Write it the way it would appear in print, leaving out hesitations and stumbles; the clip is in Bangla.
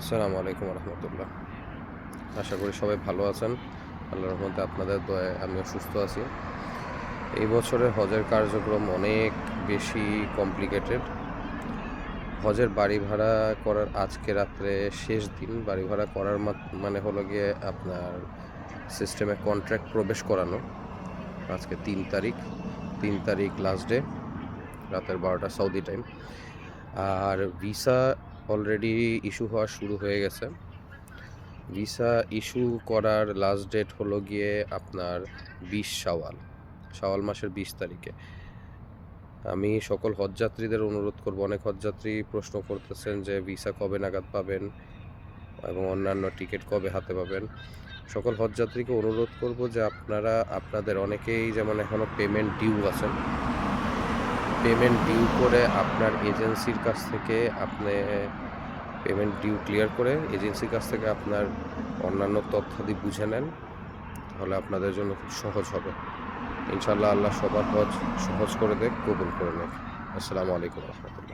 আসসালামু আলাইকুম রহমতুল্লাহ। আশা করি সবাই ভালো আছেন। আল্লাহর রহমতে আপনাদের দয়ায় আমিও সুস্থ আছি। এই বছরের হজের কার্যক্রম অনেক বেশি কমপ্লিকেটেড। হজের বাড়ি ভাড়া করার আজকে রাত্রে শেষ দিন। বাড়ি ভাড়া করার মানে হলো গিয়ে আপনার সিস্টেমে কন্ট্রাক্ট প্রবেশ করানো। আজকে 3 তারিখ লাস্ট ডে, রাতের 12টা সৌদি টাইম। আর ভিসা অলরেডি ইস্যু হওয়া শুরু হয়ে গেছে। ভিসা ইস্যু করার লাস্ট ডেট হলো গিয়ে আপনার 20 শাওয়াল মাসের 20 তারিখে। আমি সকল হজযাত্রীদের অনুরোধ করব, অনেক হজযাত্রী প্রশ্ন করতেছেন যে ভিসা কবে নাগাদ পাবেন এবং অন্যান্য টিকিট কবে হাতে পাবেন। সকল হজযাত্রীকে অনুরোধ করব যে আপনারা আপনাদের অনেকেই যেমন এখনও পেমেন্ট ডিউ আছেন, পেমেন্ট ডিউ করে আপনার এজেন্সির কাছ থেকে পেমেন্ট ডিউ ক্লিয়ার করে এজেন্সির কাছ থেকে আপনার অন্যান্য তথ্যাদি বুঝে নেন, তাহলে আপনাদের জন্য খুব সহজ হবে। ইনশাআল্লাহ আল্লাহ সবার হজ সহজ করে দেখ, কবুল করে নেক। আসসালামু আলাইকুম রহমতুল্লাহ।